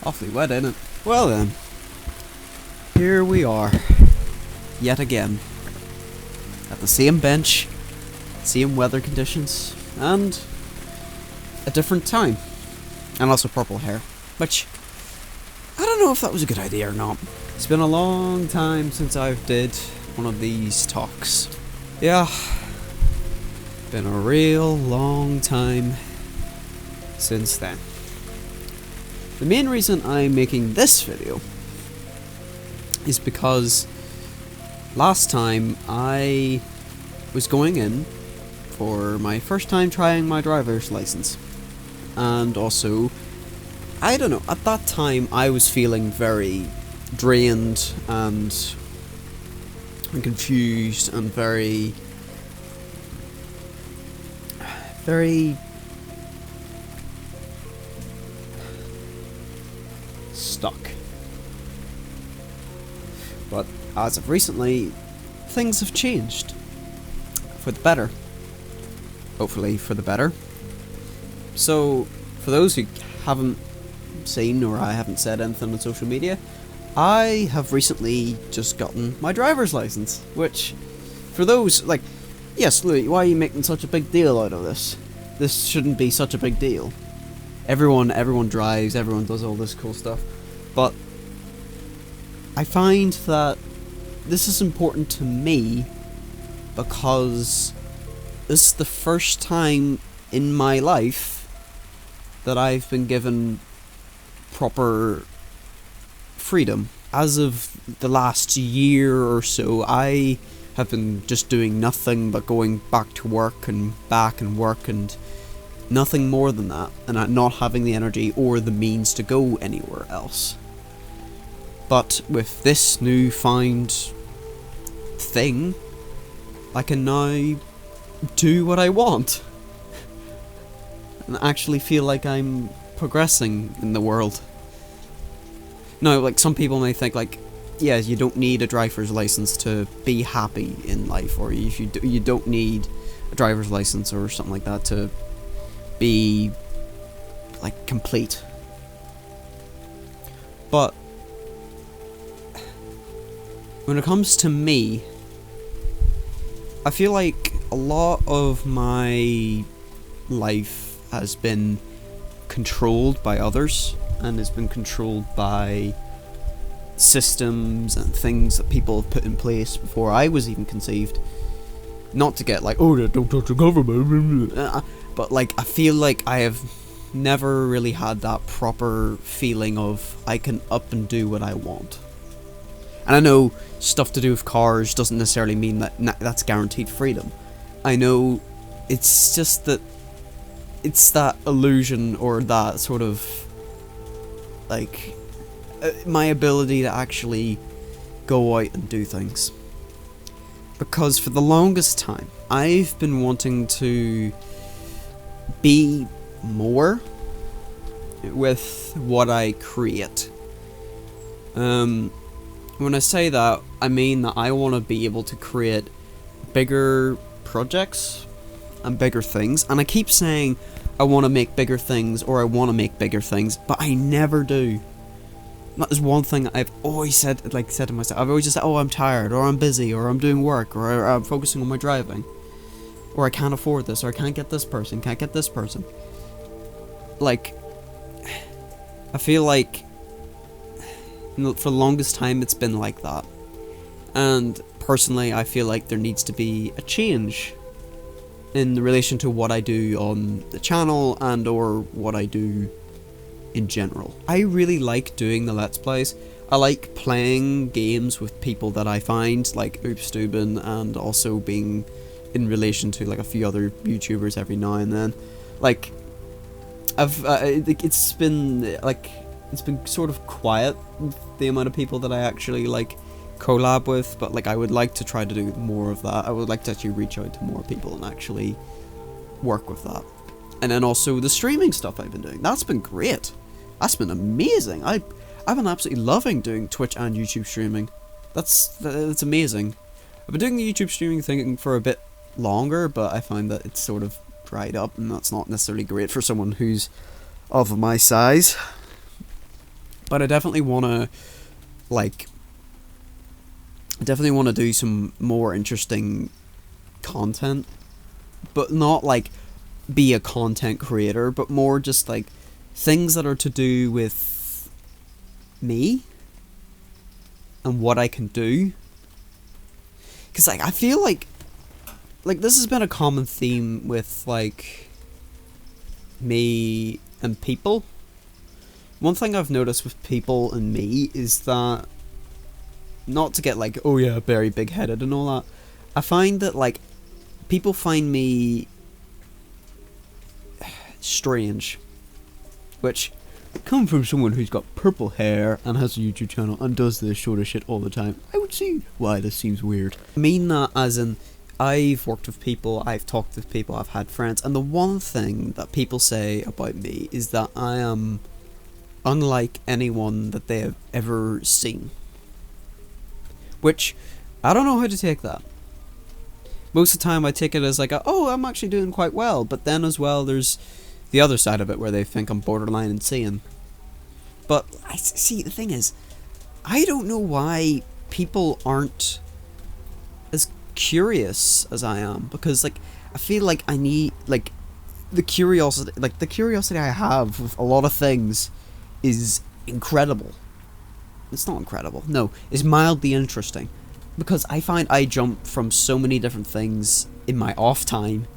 Awfully wet, ain't it? Well then, here we are, yet again, at the same bench, same weather conditions, and a different time, and also purple hair, which, I don't know if that was a good idea or not. It's been a long time since I've did one of these talks. Yeah, been a real long time since then. The main reason I'm making this video is because last time I was going in for my first time trying my driver's license, and also, I don't know, at that time I was feeling very drained and confused and very stuck. But as of recently, things have changed for the better. Hopefully for the better. So, for those who haven't seen or I haven't said anything on social media, I have recently just gotten my driver's license, which, for those, like, yes, Louis, why are you making such a big deal out of this? This shouldn't be such a big deal. Everyone drives, everyone does all this cool stuff, but I find that this is important to me because this is the first time in my life that I've been given proper freedom. As of the last year or so, I have been just doing nothing but going back to work and back and work and nothing more than that, and not having the energy or the means to go anywhere else. But with this newfound thing, I can now do what I want and actually feel like I'm progressing in the world. Now, like, some people may think, like, yeah, you don't need a driver's license to be happy in life, or you don't need a driver's license or something like that to be, like, complete. But when it comes to me, I feel like a lot of my life has been controlled by others, and has been controlled by systems and things that people have put in place before I was even conceived. Not to get like, oh, don't touch the government, but like, I feel like I have never really had that proper feeling of I can up and do what I want. And I know stuff to do with cars doesn't necessarily mean that that's guaranteed freedom. I know it's just that it's that illusion, or that sort of like my ability to actually go out and do things. Because for the longest time, I've been wanting to be more with what I create. When I say that, I mean that I want to be able to create bigger projects and bigger things. And I keep saying I want to make bigger things, or I want to make bigger things, but I never do. That is one thing I've always said to myself. I've always just said, oh, I'm tired, or I'm busy, or I'm doing work, or I'm focusing on my driving, or I can't afford this, or I can't get this person, can't get this person. Like, I feel like for the longest time it's been like that. And personally, I feel like there needs to be a change in relation to what I do on the channel and or what I do in general. I really like doing the Let's Plays. I like playing games with people that I find, like Oopstubin, and also being in relation to like a few other YouTubers every now and then. Like, it's been sort of quiet, the amount of people that I actually like collab with, but like I would like to try to do more of that. I would like to actually reach out to more people and actually work with that. And then also the streaming stuff I've been doing, that's been great. That's been amazing. I've been absolutely loving doing Twitch and YouTube streaming. That's amazing. I've been doing the YouTube streaming thing for a bit longer, but I find that it's sort of dried up, and that's not necessarily great for someone who's of my size. But I definitely want to, like, do some more interesting content, but not like be a content creator, but more just like things that are to do with me and what I can do. Because like I feel like this has been a common theme with like me and people. One thing I've noticed with people and me is that, not to get like, oh yeah, very big headed and all that, I find that like people find me strange, which come from someone who's got purple hair and has a YouTube channel and does this sort of shit all the time. I would see why this seems weird. I mean that as in, I've worked with people, I've talked with people, I've had friends, and the one thing that people say about me is that I am unlike anyone that they have ever seen. Which, I don't know how to take that. Most of the time I take it as like, oh, I'm actually doing quite well, but then as well there's the other side of it where they think I'm borderline insane. But, I see, the thing is, I don't know why people aren't as curious as I am, because like I feel like I need like the curiosity I have with a lot of things is incredible. It's not incredible, no, it's mildly interesting, because I find I jump from so many different things in my off time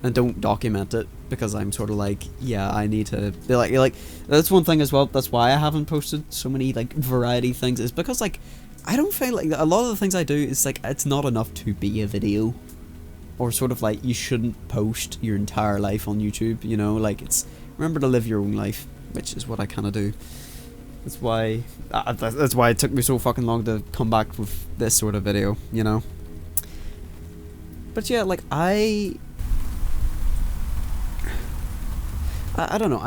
and don't document it, because I'm sort of like, yeah, I need to be like that's one thing as well, that's why I haven't posted so many like variety things, is because like I don't feel like a lot of the things I do is like, it's not enough to be a video, or sort of like you shouldn't post your entire life on YouTube, you know, like it's, remember to live your own life, which is what I kind of do. That's why it took me so fucking long to come back with this sort of video, you know. But yeah, like I don't know.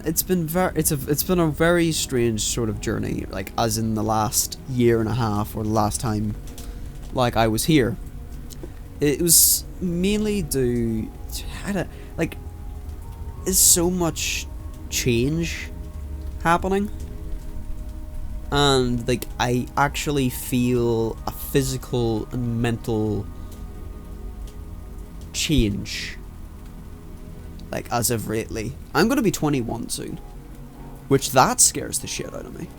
It's been a very strange sort of journey, like as in the last year and a half, or the last time like I was here. It was mainly due to, like, there's so much change happening, and like I actually feel a physical and mental change, like as of lately. I'm gonna be 21 soon, which that scares the shit out of me.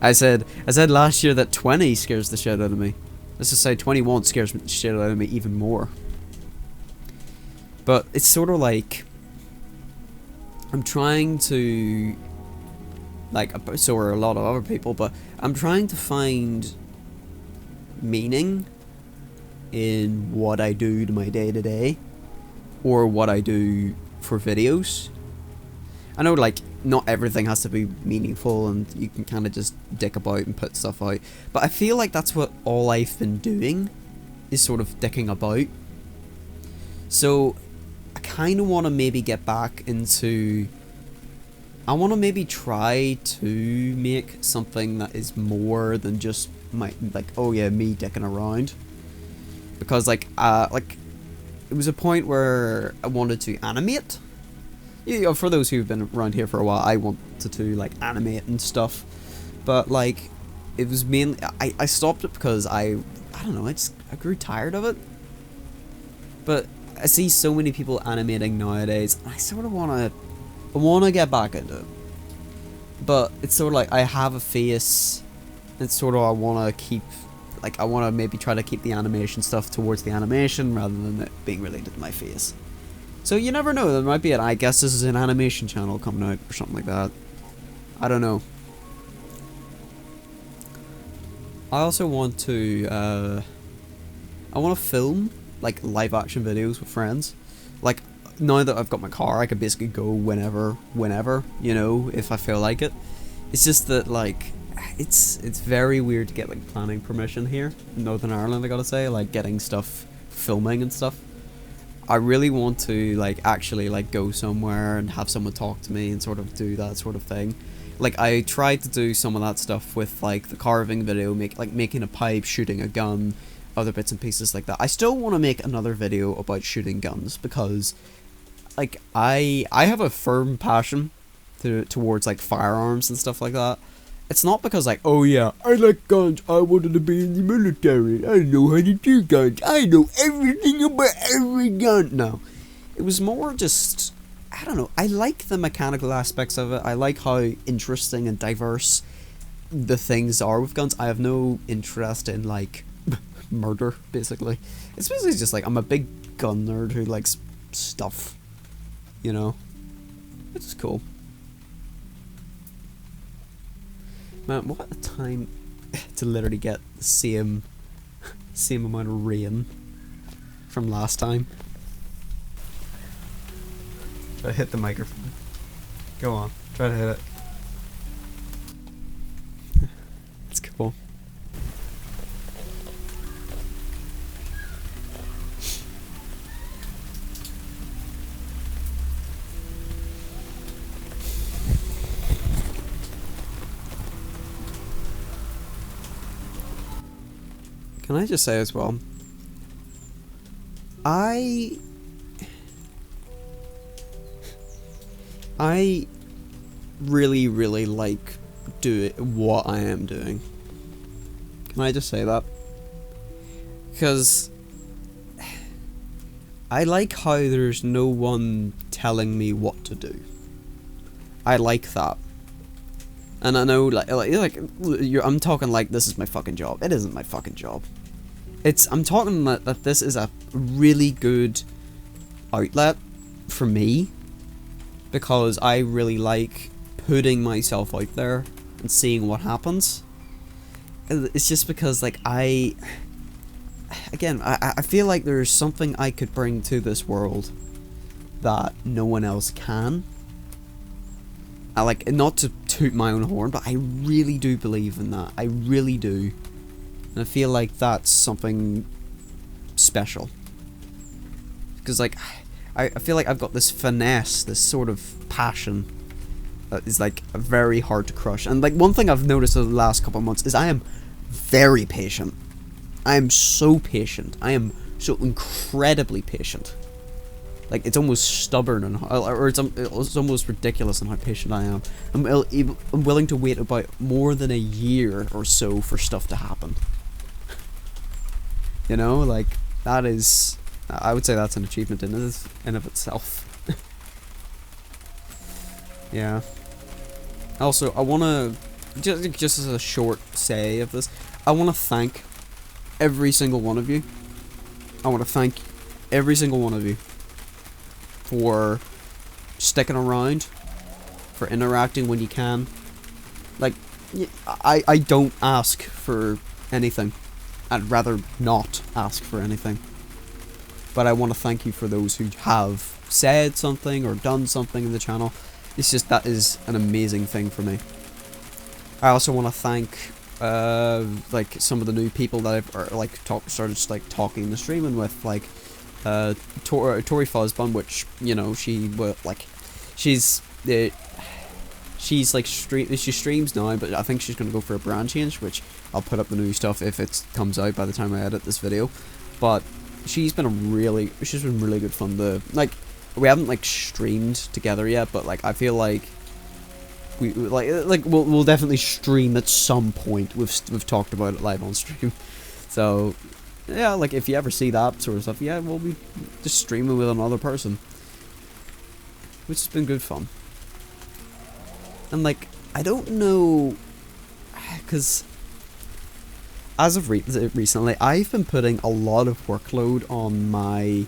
I said last year that 20 scares the shit out of me. Let's just say 21 scares the shit out of me even more. But it's sort of like I'm trying to, like, so are a lot of other people, but I'm trying to find meaning in what I do to my day-to-day, or what I do for videos. I know, like, not everything has to be meaningful, and you can kind of just dick about and put stuff out, but I feel like that's what all I've been doing, is sort of dicking about. So I kind of want to maybe get back into, I want to maybe try to make something that is more than just my, like, oh yeah, me dicking around. Because like it was a point where I wanted to animate. You know, for those who've been around here for a while, I wanted to like animate and stuff, but like it was mainly, I stopped it because I don't know, I grew tired of it. But I see so many people animating nowadays, and I sort of want to get back into it. But it's sort of like I have a face, and sort of I want to keep, like, I want to maybe try to keep the animation stuff towards the animation rather than it being related to my face. So you never know, there might be I guess this is an animation channel coming out or something like that. I don't know. I also want to, I want to film, like, live action videos with friends. Like, now that I've got my car, I could basically go whenever, you know, if I feel like it. It's just that, like, it's very weird to get, like, planning permission here in Northern Ireland, I gotta say, like, getting stuff, filming and stuff. I really want to, like, actually, like, go somewhere and have someone talk to me and sort of do that sort of thing. Like, I tried to do some of that stuff with, like, the carving video, making a pipe, shooting a gun, other bits and pieces like that. I still want to make another video about shooting guns, because, like, I have a firm passion towards, like, firearms and stuff like that. it's not because like, oh yeah, I like guns, I wanted to be in the military, I know how to do guns, I know everything about every gun. No, it was more just, I don't know, I like the mechanical aspects of it. I like how interesting and diverse the things are with guns. I have no interest in like murder, basically. It's basically just like, I'm a big gun nerd who likes stuff, you know, which is cool. Man, what a time to literally get the same amount of rain from last time. Try to hit the microphone. Go on, try to hit it. It's cool. Can I just say as well, I really, really like what I am doing. Can I just say that? Because I like how there's no one telling me what to do. I like that. And I know, I'm talking like this is my fucking job. It isn't my fucking job. I'm talking that this is a really good outlet for me, because I really like putting myself out there and seeing what happens. It's just because, like, I feel like there's something I could bring to this world that no one else can. I like, not to toot my own horn, but I really do believe in that. I really do. And I feel like that's something special. Because, like, I feel like I've got this finesse, this sort of passion that is, like, very hard to crush. And, like, one thing I've noticed over the last couple of months is I am very patient. I am so patient. I am so incredibly patient. Like, it's almost stubborn, and it's almost ridiculous in how patient I am. I'm willing to wait about more than a year or so for stuff to happen. You know, like, that is, I would say that's an achievement in of itself. Yeah. Also, I want to, just as a short say of this, I want to thank every single one of you. I want to thank every single one of you for sticking around, for interacting when you can. Like, I don't ask for anything. I'd rather not ask for anything. But I want to thank you for those who have said something or done something in the channel. It's just, that is an amazing thing for me. I also want to thank like some of the new people that I've started talking and streaming with, like Tori Fuzzbun, which, you know, she streams now, but I think she's gonna go for a brand change, which I'll put up the new stuff if it comes out by the time I edit this video. But she's been really good fun to, like, we haven't like streamed together yet, but like I feel like we'll definitely stream at some point. We've talked about it live on stream. So yeah, like, if you ever see that sort of stuff, yeah, we'll be just streaming with another person, which has been good fun. And like, I don't know, because as of recently, I've been putting a lot of workload on my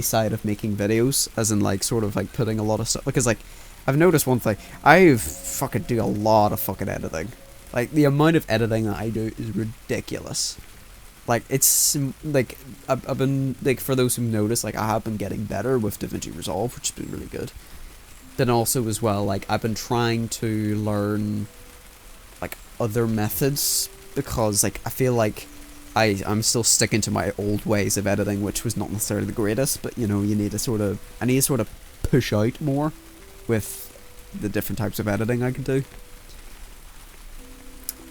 side of making videos, as in, like, sort of like putting a lot of stuff, because, like, I've noticed one thing. I fucking do a lot of fucking editing. Like, the amount of editing that I do is ridiculous. Like, it's, like, I've been, like, for those who notice, like, I have been getting better with DaVinci Resolve, which has been really good. Then also, as well, like, I've been trying to learn, like, other methods, because, like, I feel like I'm still sticking to my old ways of editing, which was not necessarily the greatest, but, you know, I need to sort of push out more with the different types of editing I can do.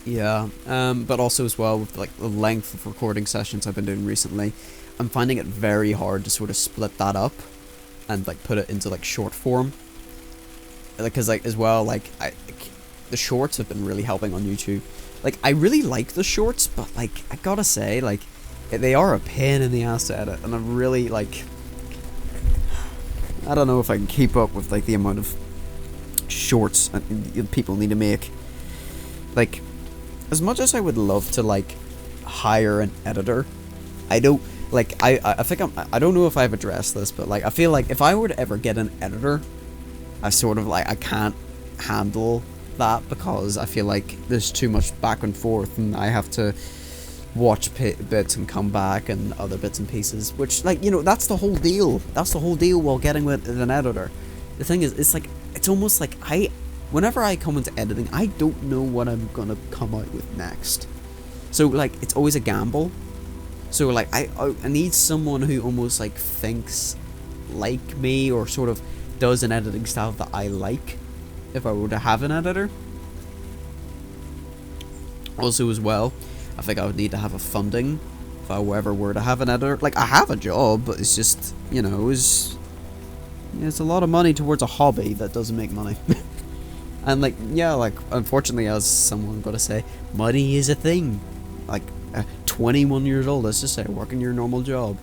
Yeah, but also as well with, like, the length of recording sessions I've been doing recently, I'm finding it very hard to sort of split that up and, like, put it into, like, short form. Because, like, as well, like, the shorts have been really helping on YouTube. Like, I really like the shorts, but like, I gotta say, like, they are a pain in the ass to edit, and I really, like, I don't know if I can keep up with, like, the amount of shorts people need to make. Like, as much as I would love to, like, hire an editor, I don't, like, I think I don't know if I've addressed this, but, like, I feel like if I were to ever get an editor, I sort of, like, I can't handle that, because I feel like there's too much back and forth, and I have to watch bits and come back and other bits and pieces, which, like, you know, that's the whole deal. That's the whole deal while getting with an editor. The thing is, it's like, it's almost like whenever I come into editing, I don't know what I'm gonna come out with next. So, like, it's always a gamble. So, like, I need someone who almost, like, thinks like me, or sort of does an editing style that I like, if I were to have an editor. Also, as well, I think I would need to have a funding if I ever were to have an editor. Like, I have a job, but it's just, you know, it's a lot of money towards a hobby that doesn't make money. And, like, yeah, like, unfortunately, as someone got to say, money is a thing. Like, 21 years old, let's just say, working your normal job,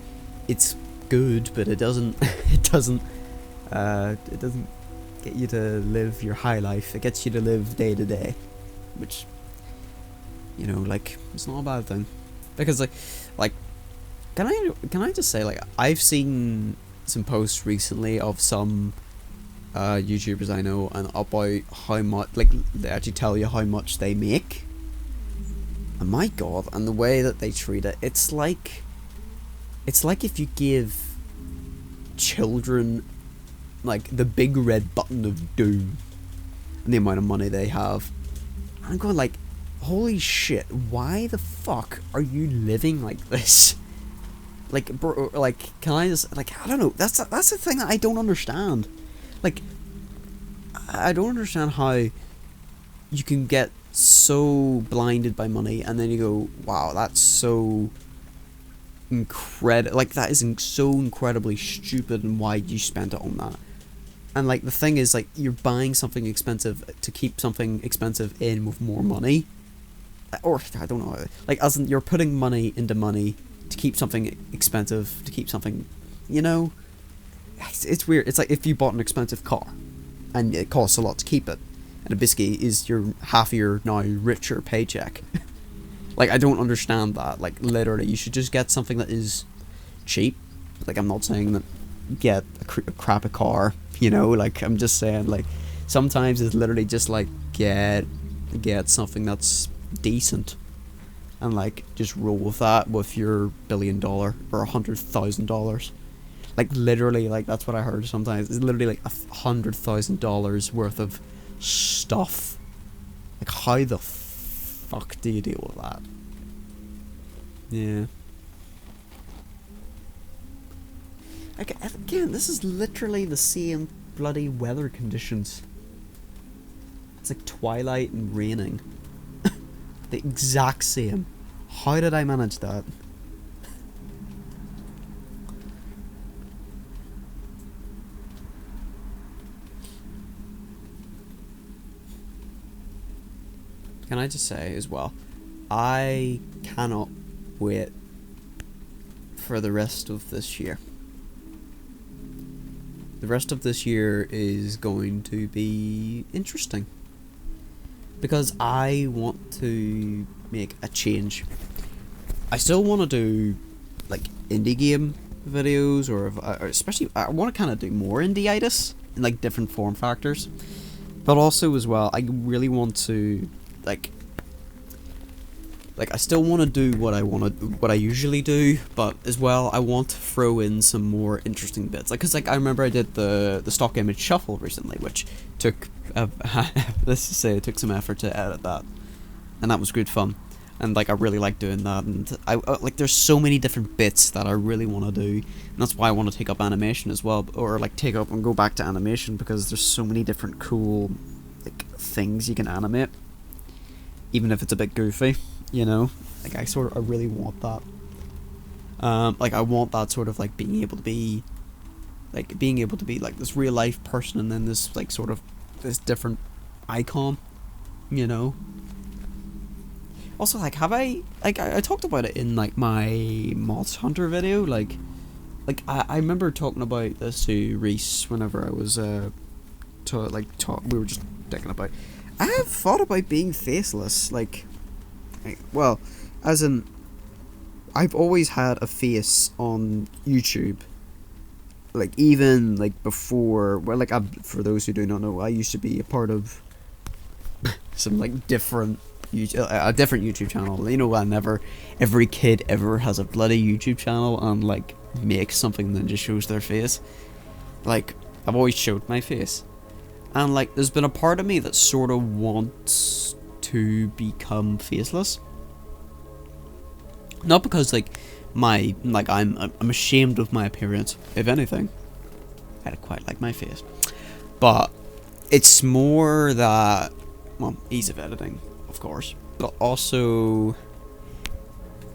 it's good, but it doesn't get you to live your high life. It gets you to live day to day, which, you know, like, it's not a bad thing. Because, like, can I just say, like, I've seen some posts recently of some YouTubers I know, and about how much, like, they actually tell you how much they make. And my god, and the way that they treat it, it's like if you give children, like, the big red button of doom, and the amount of money they have. And I'm going, like, holy shit, why the fuck are you living like this? Like, bro, like, can I just, like, I don't know, that's the thing that I don't understand. Like, I don't understand how you can get so blinded by money, and then you go, wow, that's so like, that is so incredibly stupid, and why you spend it on that? And, like, the thing is, like, you're buying something expensive to keep something expensive in with more money. Or, I don't know, like, as in, you're putting money into money to keep something expensive, to keep something, you know? It's weird. It's like if you bought an expensive car, and it costs a lot to keep it, and it basically is your half of your now richer paycheck. Like, I don't understand that. Like, literally, you should just get something that is cheap. Like, I'm not saying that get a crappy car, you know, like, I'm just saying, like, sometimes it's literally just, like, get something that's decent, and, like, just roll with that with your $1 billion or $100,000. Like, literally, like, that's what I heard sometimes. It's literally, like, $100,000 worth of stuff. Like, how the fuck do you deal with that? Yeah. Like, again, this is literally the same bloody weather conditions. It's like twilight and raining. The exact same. How did I manage that? Can I just say as well, I cannot wait for the rest of this year. The rest of this year is going to be interesting, because I want to make a change. I still want to do, like, indie game videos, or especially I want to kind of do more indie-itis in, like, different form factors. But also as well, I really want to, like I still want to do what I usually do, but as well I want to throw in some more interesting bits. Like, cause, like, I remember I did the stock image shuffle recently, which took let's just say it took some effort to edit that, and that was good fun. And, like, I really like doing that, and I like, there's so many different bits that I really want to do, and that's why I want to take up animation as well, or, like, take up and go back to animation, because there's so many different cool, like, things you can animate, even if it's a bit goofy, you know. Like, I really want that. Like, I want that sort of, like, being able to be like this real life person, and then this, like, sort of this different icon. you know. Also, like, have I like I talked about it in like my Moth Hunter video, I remember talking about this to Reese whenever I was we were just thinking about. I have thought about being faceless, well, as in, I've always had a face on YouTube. Like even like before, well, for those who do not know, I used to be a part of some like different a different YouTube channel. You know, every kid ever has a bloody YouTube channel and like makes something that just shows their face. Like, I've always showed my face, and like there's been a part of me that sort of wants to become faceless. Not because like I'm ashamed of my appearance. If anything, I quite like my face, but it's more that, well, ease of editing, of course, but also,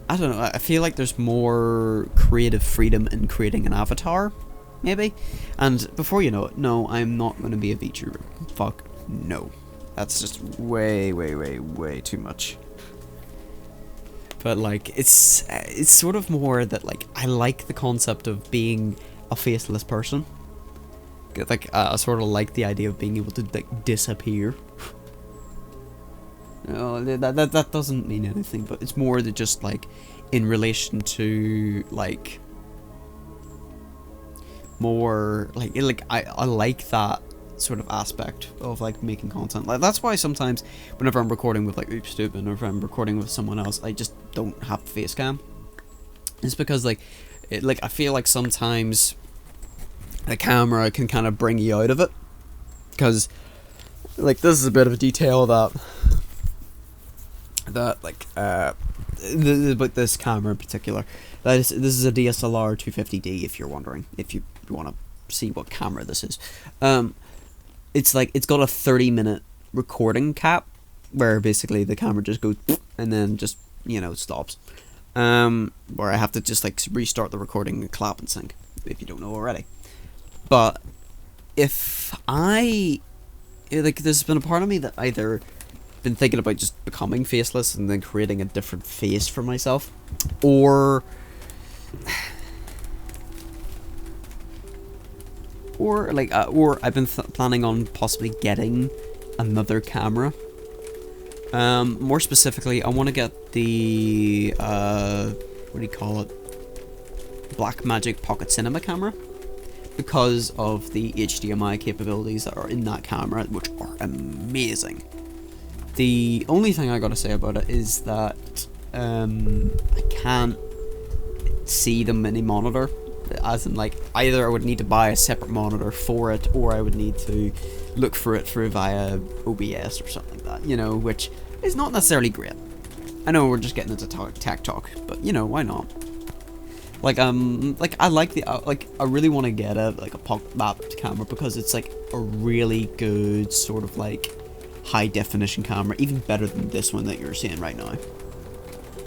I don't know, I feel like there's more creative freedom in creating an avatar, maybe. And before you know it, no, I'm not going to be a VTuber. Fuck no. That's just way, way, way, way too much. But like, it's sort of more that like, I like the concept of being a faceless person. Like, I sort of like the idea of being able to like disappear. That doesn't mean anything, but it's more than just like in relation to like more like I like that sort of aspect of like making content. Like, that's why sometimes whenever I'm recording with like Oops Stupid, or if I'm recording with someone else, I just don't have face cam. It's because like I feel like sometimes the camera can kind of bring you out of it, because like this is a bit of a detail that like about this camera in particular. This is a DSLR 250D, if you're wondering, if you want to see what camera this is. It's like, it's got a 30-minute recording cap, where basically the camera just goes and then just, you know, stops. Where I have to just like restart the recording and clap and sync, if you don't know already. But if there's been a part of me that either been thinking about just becoming faceless and then creating a different face for myself, or I've been planning on possibly getting another camera. More specifically, I want to get the what do you call it, Blackmagic Pocket Cinema camera, because of the HDMI capabilities that are in that camera, which are amazing. The only thing I gotta say about it is that I can't see the mini monitor, as in like either I would need to buy a separate monitor for it, or I would need to look for it through via OBS or something like that, you know, which is not necessarily great. I know we're just getting into tech talk, but you know, why not? Like I like the I really want to get a pocket map camera, because it's like a really good sort of like high definition camera, even better than this one that you're seeing right now.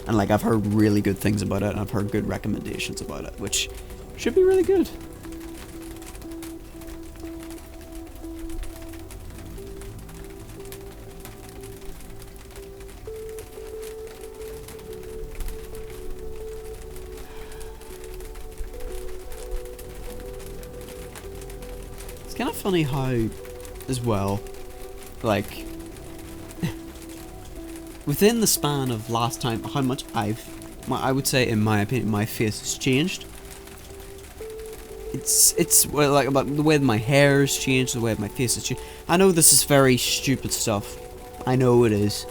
And like, I've heard really good things about it, and I've heard good recommendations about it, which should be really good. It's kind of funny how, as well, like, within the span of last time, how much I would say, in my opinion, my face has changed. It's well, like, about the way my hair has changed, the way my face has changed. I know this is very stupid stuff. I know it is.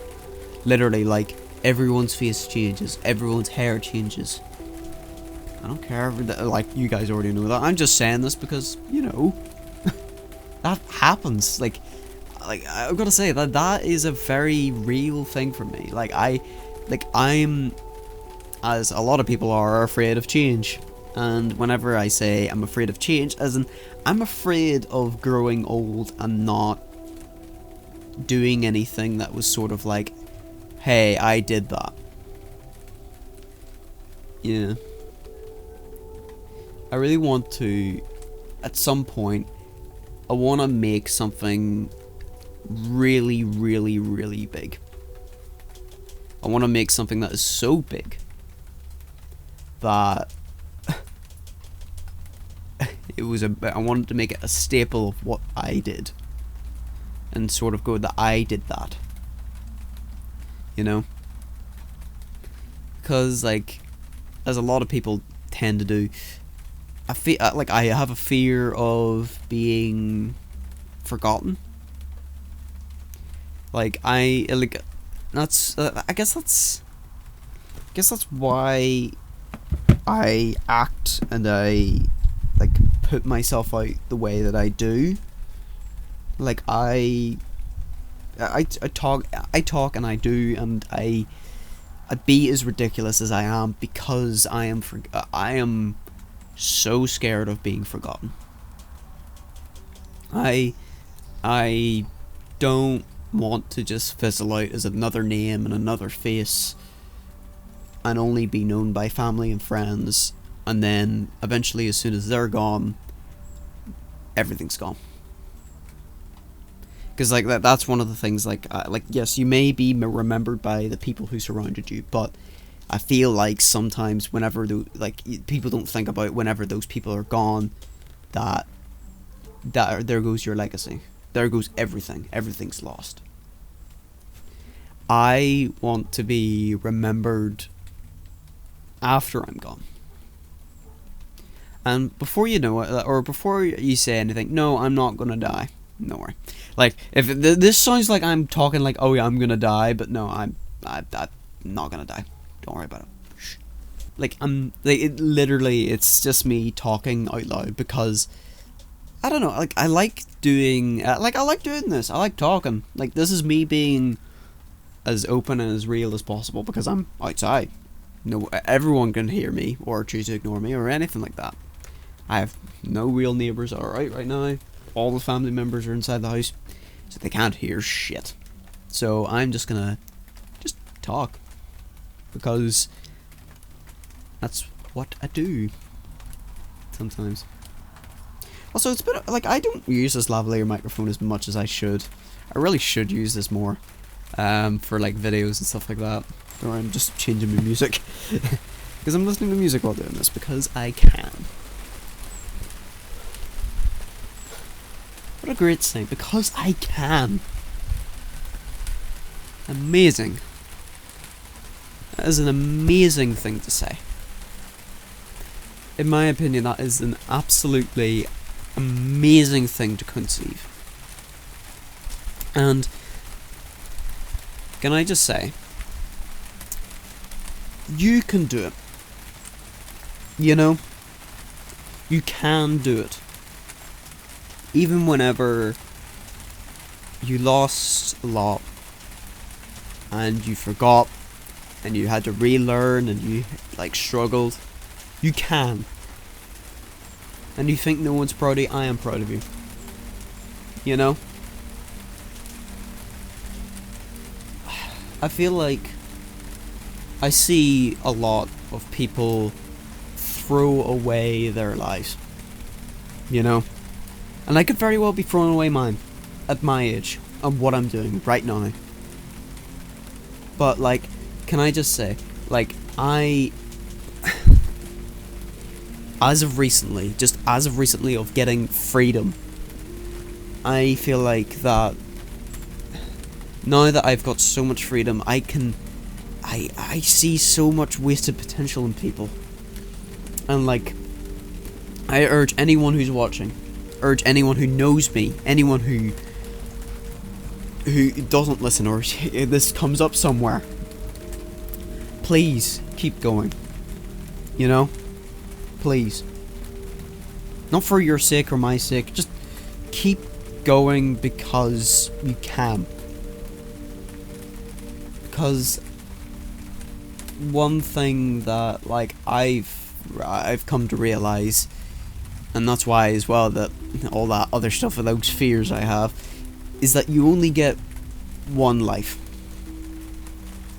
Literally, like, everyone's face changes, everyone's hair changes. I don't care, like, you guys already know that. I'm just saying this because, you know, that happens. Like, I've got to say that is a very real thing for me. I'm, as a lot of people are, afraid of change. And whenever I say I'm afraid of change, as in, I'm afraid of growing old and not doing anything that was sort of like, hey, I did that. Yeah. I really want to, at some point, I want to make something really, really, really big. I want to make something that is so big that I wanted to make it a staple of what I did, and sort of go that I did that, you know? Because, like, as a lot of people tend to do, I have a fear of being forgotten. Like, that's I guess that's why I act and I like put myself out the way that I do. Like, I talk and I do, and I be as ridiculous as I am because I am so scared of being forgotten. I don't want to just fizzle out as another name and another face and only be known by family and friends, and then eventually, as soon as they're gone, everything's gone. Because like that's one of the things, like yes, you may be remembered by the people who surrounded you, but I feel like sometimes whenever people don't think about whenever those people are gone, that there goes your legacy, there goes everything, everything's lost. I want to be remembered after I'm gone. And before you know it, or before you say anything, no, I'm not gonna die. No worry. Like, if this sounds like I'm talking like, oh yeah, I'm gonna die, but no, I'm not gonna die. Don't worry about it. Shh. Like, it's just me talking out loud because I don't know. Like, I like doing this. I like talking. Like, this is me being as open and as real as possible because I'm outside. No, everyone can hear me or choose to ignore me or anything like that. I have no real neighbours that are out right now. All the family members are inside the house, so they can't hear shit. So I'm just gonna talk because that's what I do sometimes. Also, it's been like, I don't use this lavalier microphone as much as I should. I really should use this more for like videos and stuff like that. Or I'm just changing my music because I'm listening to music while doing this because I can. What a great thing, because I can. Amazing. That is an amazing thing to say. In my opinion, that is an absolutely amazing thing to conceive. And can I just say, you can do it. You know? You can do it. Even whenever you lost a lot and you forgot and you had to relearn and you like struggled, you can. And you think no one's proud of you, I am proud of you. You know? I feel like I see a lot of people throw away their lives. You know? And I could very well be throwing away mine at my age and what I'm doing right now. But like, can I just say, like, as of recently of getting freedom, I feel like that now that I've got so much freedom, I see so much wasted potential in people. And like, I urge anyone who's watching, urge anyone who knows me, anyone who doesn't listen or this comes up somewhere, please keep going. You know? Please. Not for your sake or my sake, just keep going because you can. Because one thing that like I've come to realize, and that's why as well that all that other stuff with those fears I have, is that you only get one life.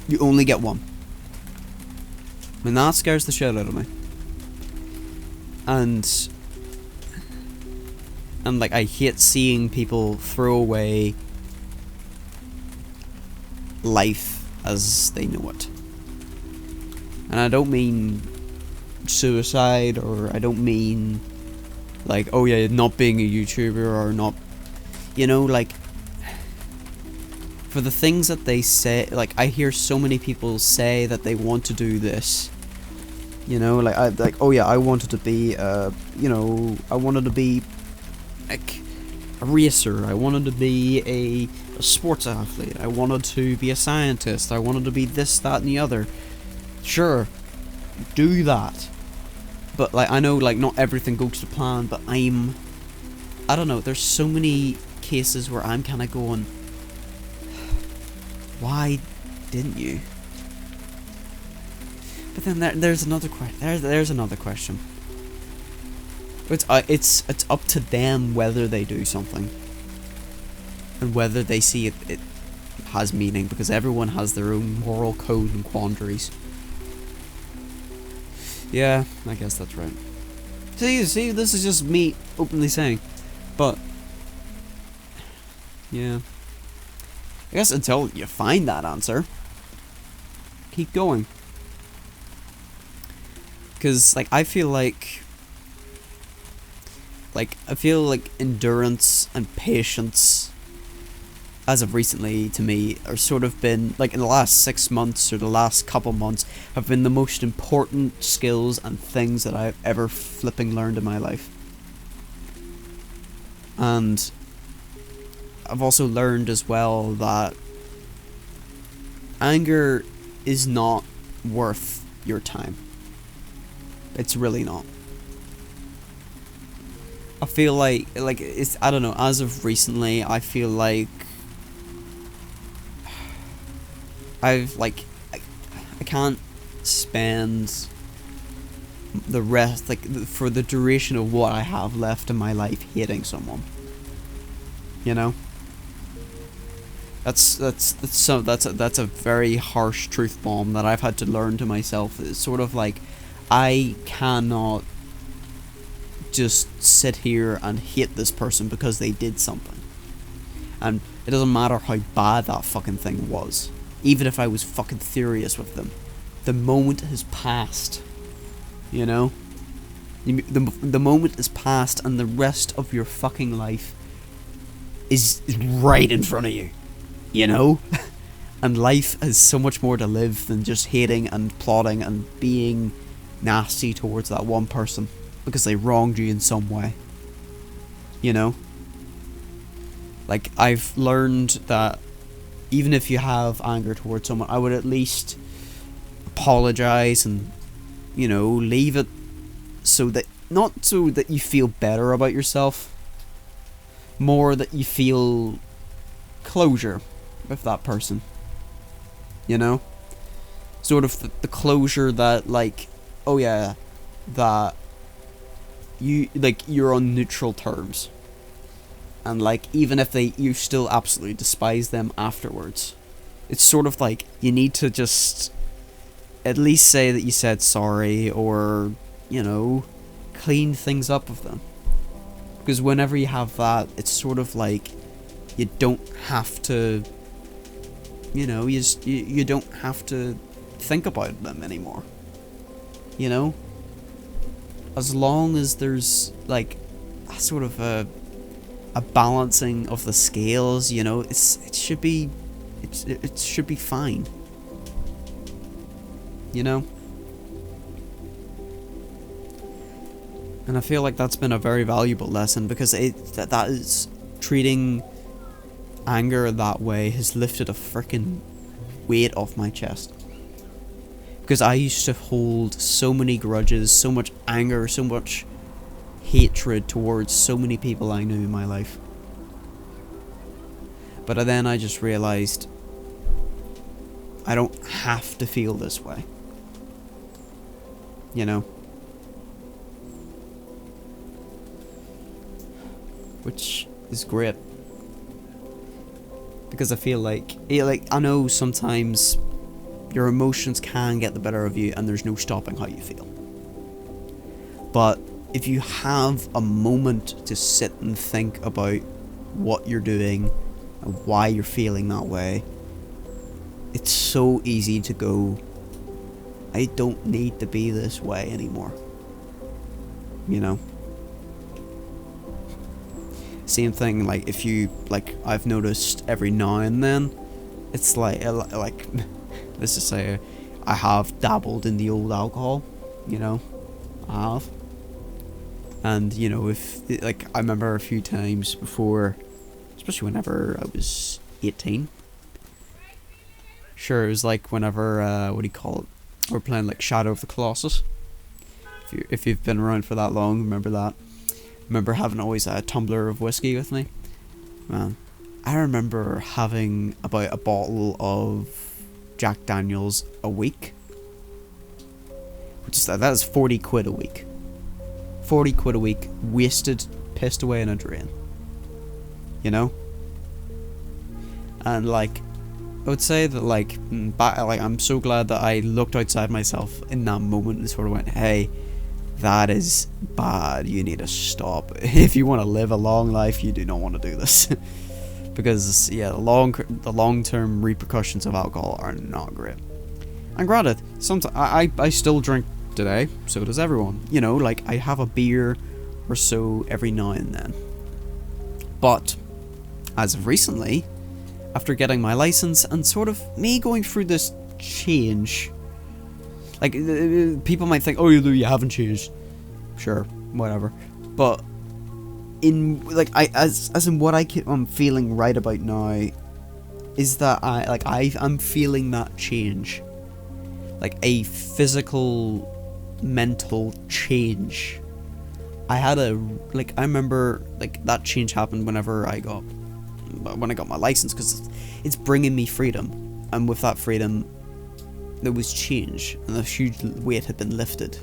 You only get one. And that scares the shit out of me. And like, I hate seeing people throw away life as they know it. And I don't mean suicide, or I don't mean like, oh yeah, not being a YouTuber, or not, you know, like, for the things that they say. Like, I hear so many people say that they want to do this, you know, like, oh yeah, I wanted to be, you know, I wanted to be like a racer, I wanted to be a sports athlete, I wanted to be a scientist, I wanted to be this, that, and the other. Sure, do that. But, like, I know, like, not everything goes to plan, but I don't know, there's so many cases where I'm kind of going, why didn't you? But then there's another question. There's another question. It's up to them whether they do something, and whether they see it has meaning, because everyone has their own moral code and quandaries. Yeah, I guess that's right. See, this is just me openly saying, but yeah, I guess until you find that answer, keep going. Because, like, I feel like endurance and patience, as of recently to me, are sort of been, like, in the last 6 months or the last couple months, have been the most important skills and things that I've ever flipping learned in my life. And I've also learned as well that anger is not worth your time. It's really not. I feel like it's, I don't know, as of recently, I feel like I've, like, I can't spend the rest, like, for the duration of what I have left in my life hating someone. You know? That's a very harsh truth bomb that I've had to learn to myself. It's sort of like, I cannot just sit here and hate this person because they did something. And it doesn't matter how bad that fucking thing was. Even if I was fucking furious with them. The moment has passed. You know? The moment is past, and the rest of your fucking life is right in front of you. You know? And life has so much more to live than just hating and plotting and being nasty towards that one person because they wronged you in some way. You know? Like, I've learned that even if you have anger towards someone, I would at least apologize and, you know, leave it so that, not so that you feel better about yourself, more that you feel closure with that person. You know? Sort of the closure that, like, oh yeah, that you, like, you're on neutral terms. And, like, even if you still absolutely despise them afterwards, it's sort of like, you need to just at least say that you said sorry, or, you know, clean things up with them. Because whenever you have that, it's sort of like, you don't have to, you know, you don't have to think about them anymore. You know? As long as there's, like, a sort of a balancing of the scales, you know, it should be fine. You know? And I feel like that's been a very valuable lesson, because that is, treating anger that way has lifted a freaking weight off my chest. Because I used to hold so many grudges, so much anger, so much hatred towards so many people I knew in my life. But then I just realized I don't have to feel this way. You know? Which is great. Because I feel like, I know sometimes your emotions can get the better of you and there's no stopping how you feel. But if you have a moment to sit and think about what you're doing and why you're feeling that way, it's so easy to go, I don't need to be this way anymore. You know? Same thing, like, if you, like, I've noticed every now and then, it's like, let's just say, I have dabbled in the old alcohol, you know? I have. And, you know, if, like, I remember a few times before, especially whenever I was 18. Sure, it was like whenever, what do you call it? We're playing, like, Shadow of the Colossus. If you've been around for that long, remember that. Remember having always a tumbler of whiskey with me. Man, I remember having about a bottle of Jack Daniels a week. Which is, that is 40 quid a week. 40 quid a week, wasted, pissed away in a drain. You know? And, like, I would say that, like, I'm so glad that I looked outside myself in that moment and sort of went, hey, that is bad, you need to stop. If you want to live a long life, you do not want to do this. Because, yeah, the long-term repercussions of alcohol are not great. And granted, sometimes I still drink today, so does everyone. You know, like, I have a beer or so every now and then. But, as of recently, after getting my license and sort of me going through this change, like, people might think, oh, you haven't changed. Sure, whatever. But in, like, as in what I'm feeling right about now is that I'm feeling that change. Like, a physical, mental change. I remember, like, that change happened when I got my license, because it's bringing me freedom. And with that freedom, there was change, and a huge weight had been lifted.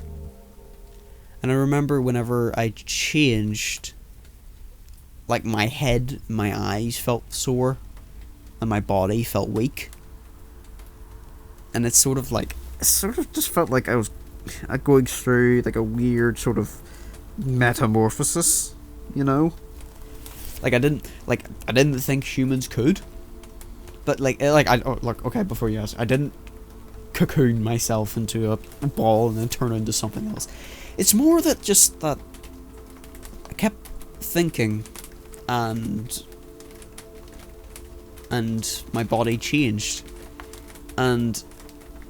And I remember whenever I changed, like, my head, my eyes felt sore, and my body felt weak. And it sort of just felt like I was going through, like, a weird sort of metamorphosis, you know? Like, I didn't think humans could. But, okay, before you ask, I didn't cocoon myself into a ball and then turn into something else. It's more that I kept thinking, and my body changed, and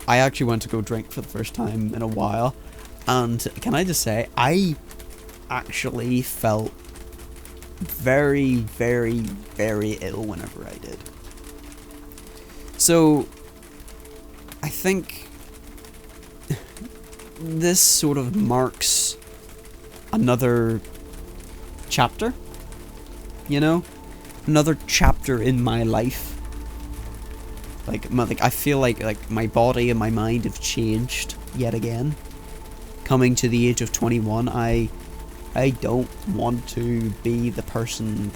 I actually went to go drink for the first time in a while, and can I just say, I actually felt very, very, very ill whenever I did. So, I think this sort of marks another chapter, you know? Another chapter in my life. I feel like my body and my mind have changed yet again. Coming to the age of 21, I don't want to be the person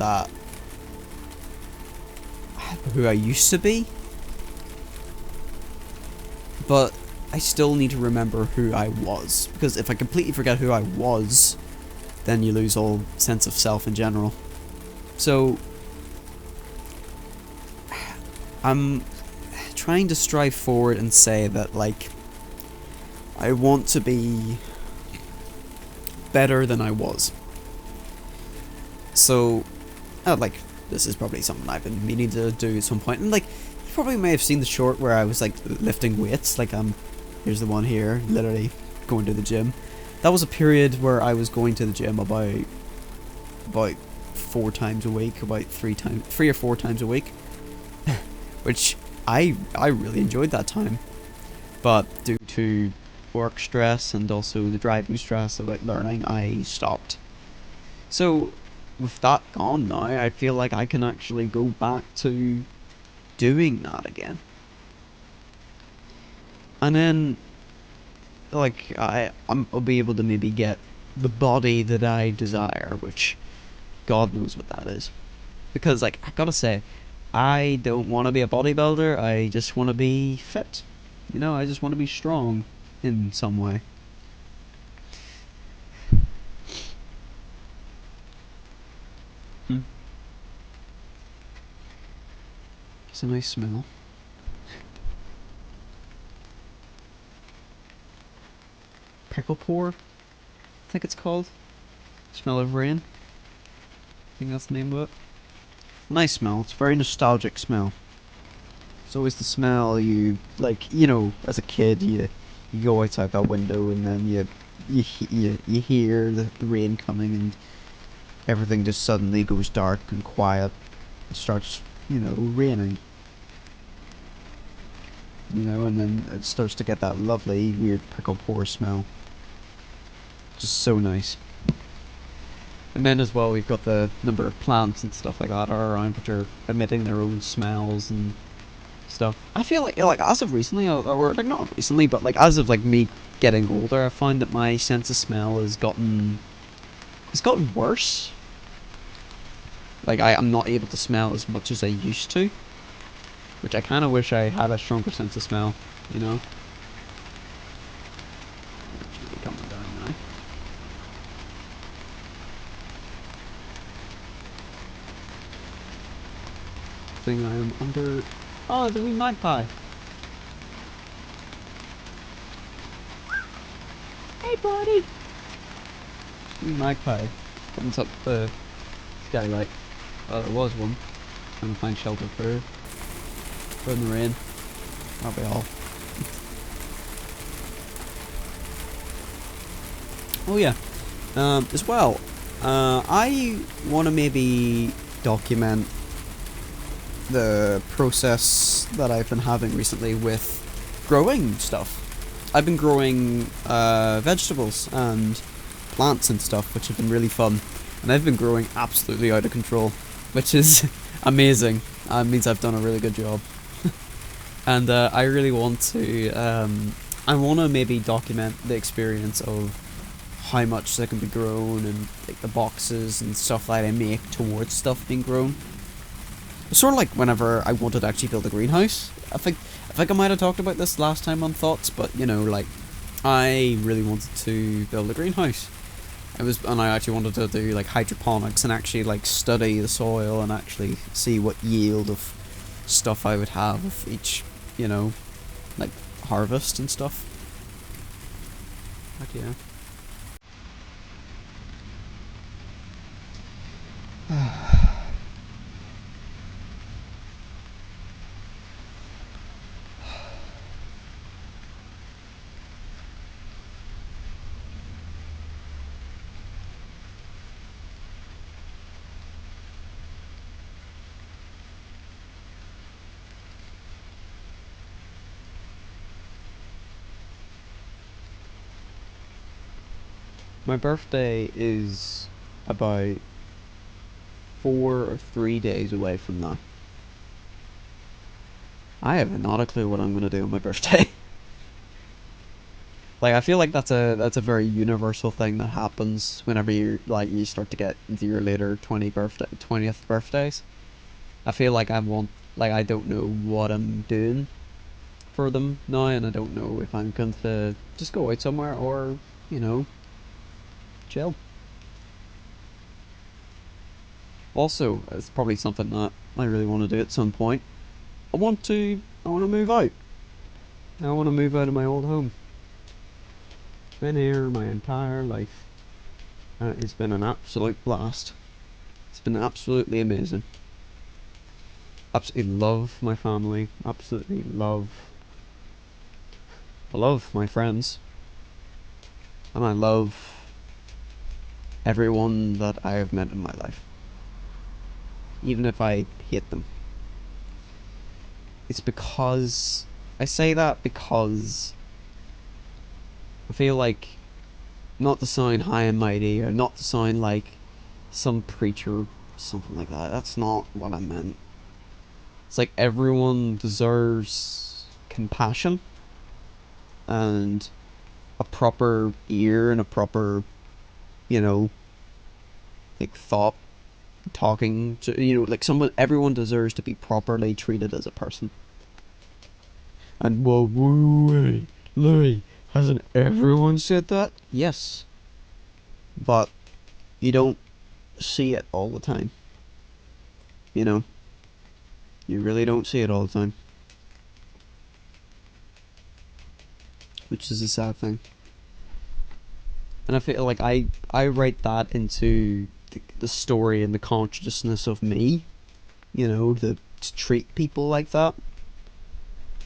who I used to be. But I still need to remember who I was, because if I completely forget who I was, then you lose all sense of self in general. So, I'm trying to strive forward and say that, like, I want to be better than I was. So, this is probably something I've been meaning to do at some point, and, like, you probably may have seen the short where I was, like, lifting weights, like, here's the one here, literally going to the gym. That was a period where I was going to the gym about 4 times a week, about 3 or 4 times a week, which I really enjoyed that time, but due to work stress and also the driving stress of, like, learning, I stopped. So with that gone now, I feel like I can actually go back to doing that again. And then, like, I'll be able to maybe get the body that I desire, which God knows what that is. Because, like, I gotta say, I don't want to be a bodybuilder, I just want to be fit. You know, I just want to be strong in some way. Hmm. It's a nice smell. pickle pour, I think it's called. Smell of rain. I think that's the name of it. Nice smell. It's a very nostalgic smell. It's always the smell you like. You know, as a kid, you go outside that window and then you hear the rain coming and everything just suddenly goes dark and quiet. It starts, raining. And then it starts to get that lovely weird pickle pour smell. Just so nice. And then as well, we've got the number of plants and stuff like that are around, which are emitting their own smells and stuff. I feel like as of recently, or like not recently, but like as of like me getting older, I find that my sense of smell has gotten worse. Like I'm not able to smell as much as I used to, which I kind of wish I had a stronger sense of smell. You know. It's really coming down now. Thing I am under. Oh, the wee magpie. Hey, buddy. Wee magpie comes up the skylight. Well, there was one. Trying to find shelter for her. In the rain. Aren't we all? Oh yeah. As well, I want to maybe document the process that I've been having recently with growing stuff. I've been growing vegetables and plants and stuff, which have been really fun. And they've been growing absolutely out of control, which is amazing. Means I've done a really good job. And I really want to, I want to maybe document the experience of how much that can be grown and like the boxes and stuff that I make towards stuff being grown. It's sort of like whenever I wanted to actually build a greenhouse. I think I might have talked about this last time on Thoughts, but like I really wanted to build a greenhouse. And I actually wanted to do like hydroponics and actually like study the soil and actually see what yield of stuff I would have with each, like harvest and stuff. Heck yeah. My birthday is about 4 or 3 days away from now. I have not a clue what I'm gonna do on my birthday. Like I feel like that's a very universal thing that happens whenever you start to get into your later 20th birthdays. I feel like I don't know what I'm doing for them now, and I don't know if I'm going to just go out somewhere or chill. Also, it's probably something that I really want to do at some point. I want to move out. I want to move out of my old home. Been here my entire life. And it's been an absolute blast. It's been absolutely amazing. Absolutely love my family. I love my friends. And I love everyone that I have met in my life. Even if I hate them. It's because I say that because I feel like, not to sound high and mighty or not to sound like some preacher or something like that. That's not what I meant. It's like everyone deserves compassion and a proper ear and a proper, you know, like thought talking to, like someone, everyone deserves to be properly treated as a person. And whoa, wait, Louis, hasn't everyone said that? Yes, but you don't see it all the time. You know, you really don't see it all the time, which is a sad thing. And I feel like I write that into the story and the consciousness of me, to treat people like that,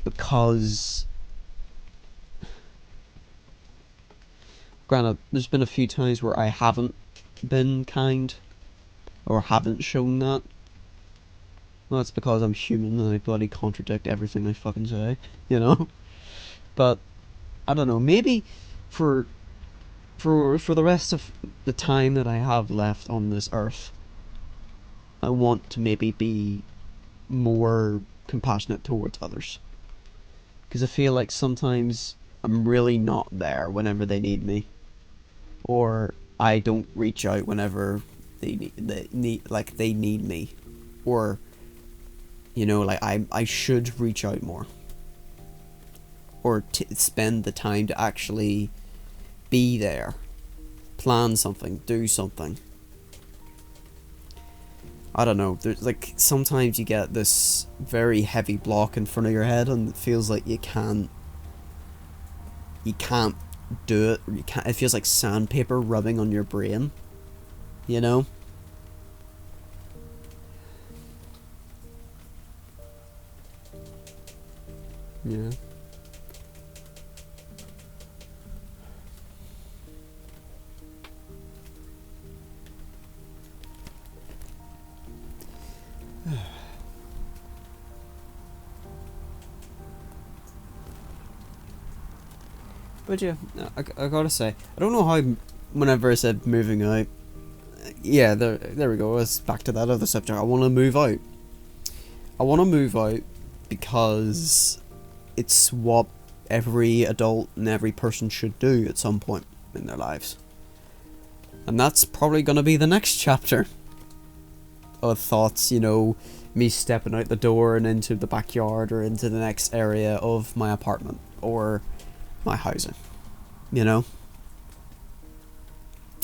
because granted, there's been a few times where I haven't been kind or haven't shown that. Well, that's because I'm human and I bloody contradict everything I fucking say, you know. But I don't know. Maybe for for the rest of the time that I have left on this earth, I want to maybe be more compassionate towards others. Because I feel like sometimes I'm really not there whenever they need me, or I don't reach out whenever they need me, or like I should reach out more, or spend the time to actually be there, plan something, do something. I don't know. There's like sometimes you get this very heavy block in front of your head, and it feels like you can't do it. Or you can't. It feels like sandpaper rubbing on your brain. You know. Yeah. But yeah, I gotta say, I don't know how. Whenever I said moving out, yeah, there we go. It's back to that other subject. I want to move out. I want to move out because it's what every adult and every person should do at some point in their lives. And that's probably going to be the next chapter of thoughts, me stepping out the door and into the backyard or into the next area of my apartment or my housing.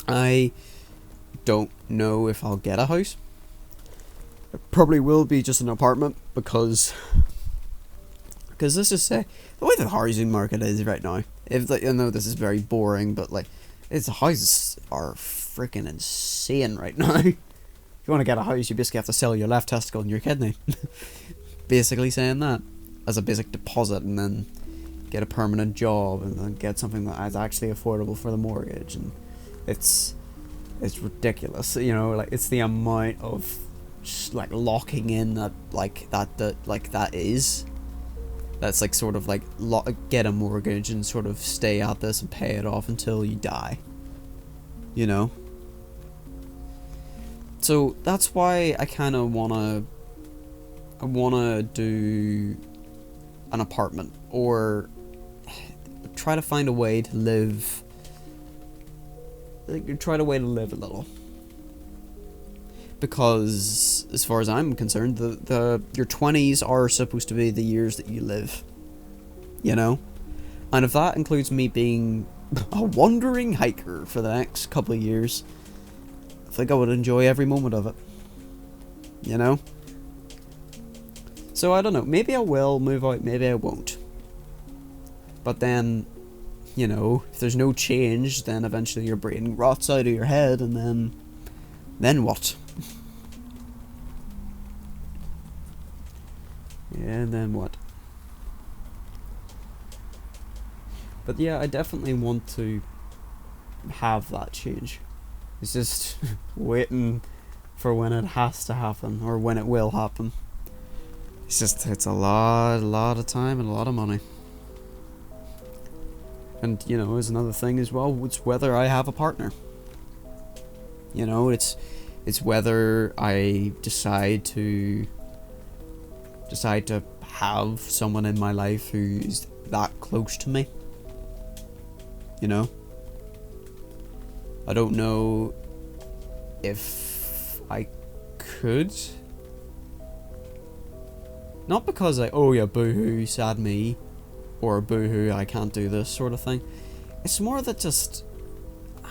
I don't know if I'll get a house. It probably will be just an apartment because let's just say the way the housing market is right now. If I know this is very boring, but the houses are freaking insane right now. If you want to get a house, you basically have to sell your left testicle and your kidney. Basically saying that as a basic deposit, and then get a permanent job, and then get something that is actually affordable for the mortgage. And it's ridiculous, it's the amount of just locking in that is. That's sort of get a mortgage and sort of stay at this and pay it off until you die. So that's why I kind of wanna do an apartment, or try to find a way to live. Try a way to live a little. Because as far as I'm concerned, your 20s are supposed to be the years that you live. And if that includes me being a wandering hiker for the next couple of years, I think I would enjoy every moment of it. So I don't know, maybe I will move out, maybe I won't. But then, if there's no change, then eventually your brain rots out of your head, and then what? Yeah, and then what? But yeah, I definitely want to have that change. It's just waiting for when it has to happen, or when it will happen. It's a lot of time and a lot of money. And, there's another thing as well, it's whether I have a partner. It's whether I decide to have someone in my life who's that close to me. I don't know if I could. Not because oh yeah, boo-hoo, sad me, or boo-hoo, I can't do this sort of thing. It's more that just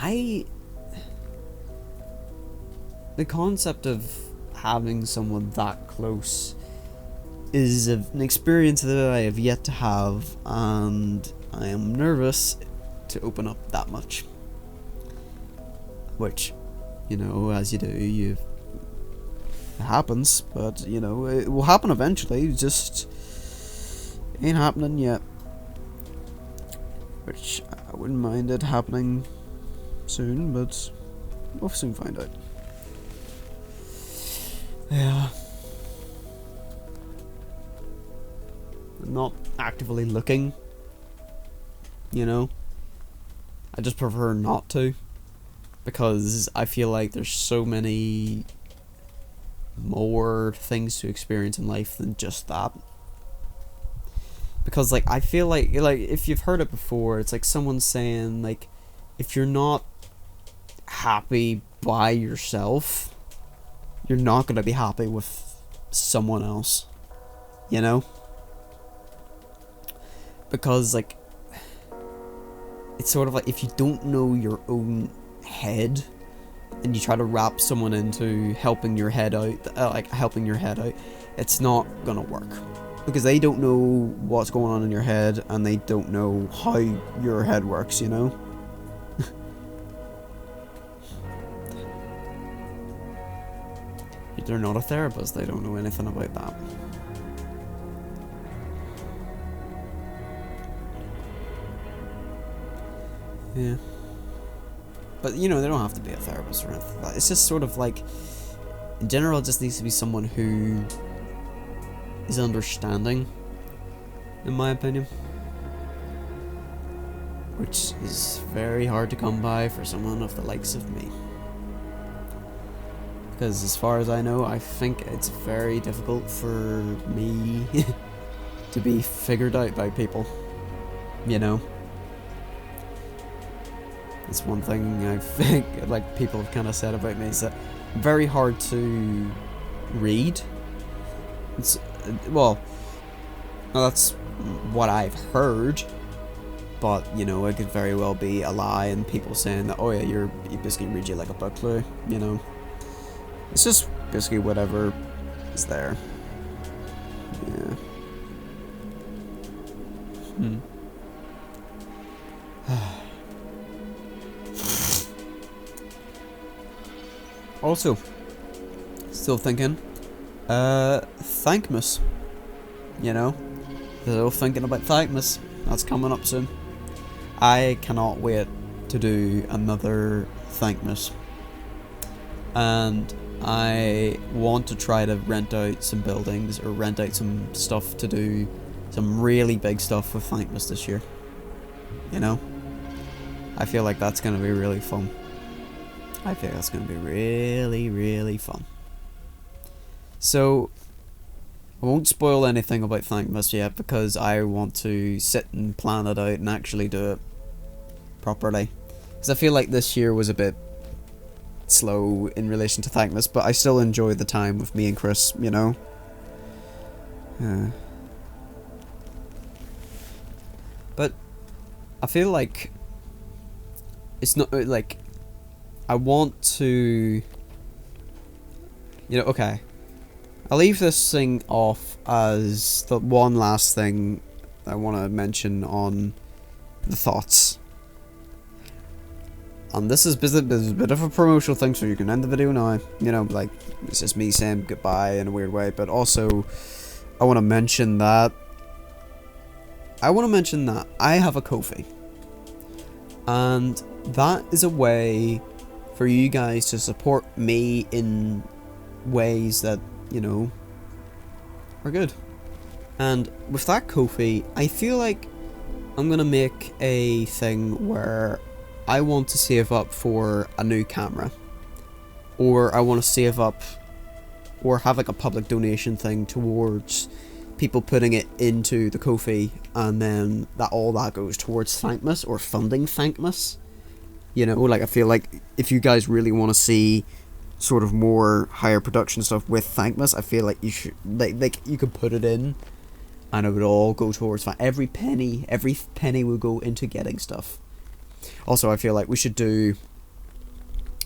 the concept of having someone that close is an experience that I have yet to have, and I am nervous to open up that much. which, you know, as you do, it happens, but, you know, it will happen eventually, just ain't happening yet. Which, I wouldn't mind it happening soon, but we'll soon find out. Yeah. I'm not actively looking, you know. I just prefer not to, because I feel like there's so many more things to experience in life than just that. Because, like, I feel like if you've heard it before, it's like someone saying, like, if you're not happy by yourself, you're not going to be happy with someone else, you know? Because, like, it's sort of like if you don't know your own head and you try to wrap someone into helping your head out, it's not gonna work. Because they don't know what's going on in your head and they don't know how your head works, you know? They're not a therapist, they don't know anything about that. Yeah. But, you know, they don't have to be a therapist or anything like that. It's just sort of like, in general, it just needs to be someone who is understanding, in my opinion. Which is very hard to come by for someone of the likes of me. Because as far as I know, I think it's very difficult for me to be figured out by people, you know? It's one thing I think, like, people have kind of said about me, is that I'm very hard to read. It's, well, that's what I've heard, but, you know, it could very well be a lie, and people saying that, oh yeah, you basically read you like a book clue, you know? It's just basically whatever is there. Yeah. Also, still thinking, Thankmas. You know? Still thinking about Thankmas. That's coming up soon. I cannot wait to do another Thankmas. And I want to try to rent out some buildings or rent out some stuff to do some really big stuff with Thankmas this year. You know? I feel like that's going to be really fun. I think that's going to be really, really fun. So, I won't spoil anything about Thankmas yet because I want to sit and plan it out and actually do it properly. Because I feel like this year was a bit slow in relation to Thankmas, but I still enjoy the time with me and Chris, you know? But I feel like it's not like I want to, you know, okay, I'll leave this thing off as the one last thing I want to mention on the thoughts. And this is a bit of a promotional thing, so you can end the video now. You know, like, it's just me saying goodbye in a weird way. But also, I want to mention that I have a Ko-fi. And that is a way for you guys to support me in ways that, you know, are good. And with that Ko-fi, I feel like I'm going to make a thing where I want to save up for a new camera, or I want to save up or have like a public donation thing towards people putting it into the Ko-fi, and then all that goes towards Thankmas or funding Thankmas. You know, like, I feel like if you guys really want to see sort of more higher production stuff with Thankmas, I feel like you should like you could put it in and it would all go towards every penny will go into getting stuff. Also, I feel like we should do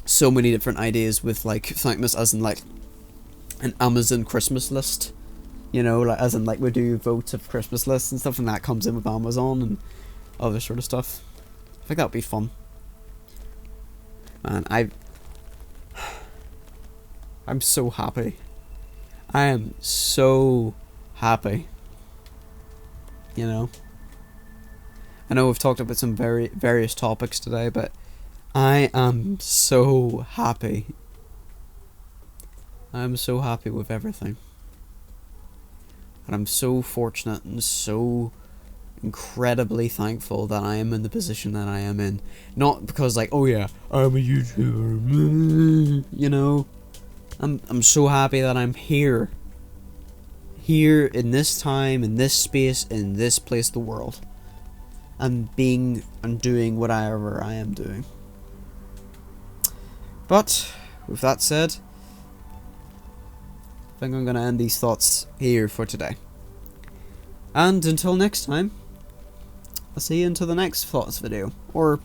so many different ideas with, like, Thankmas, as in, like, an Amazon Christmas list. You know, like, as in, like, we do votes of Christmas lists and stuff, and that comes in with Amazon and other sort of stuff. I think that would be fun. Man, I'm so happy. I am so happy. You know? I know we've talked about some various topics today, but I am so happy. I'm so happy with everything. And I'm so fortunate and so incredibly thankful that I am in the position that I am in. Not because like, oh yeah, I'm a YouTuber, you know. I'm so happy that I'm here. Here in this time, in this space, in this place of the world. And being and doing whatever I am doing. But, with that said, I think I'm going to end these thoughts here for today. And until next time, I'll see you until the next thoughts video. Or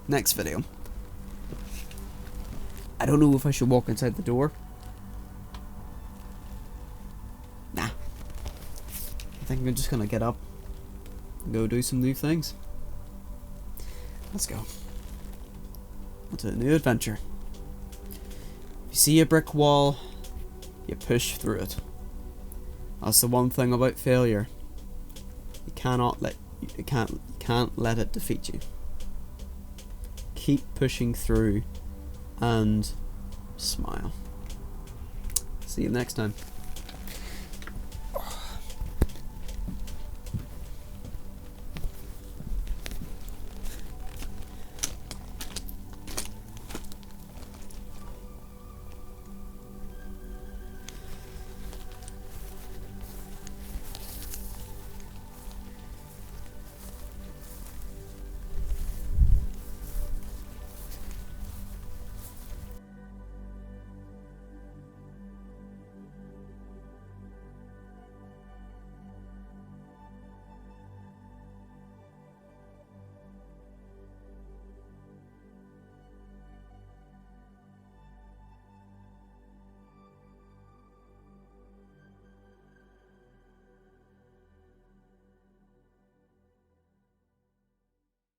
next video. I don't know if I should walk inside the door. Nah. I think I'm just going to get up and go do some new things. Let's go. Onto a new adventure. If you see a brick wall, you push through it. That's the one thing about failure. You can't let it defeat you. Keep pushing through and smile. See you next time.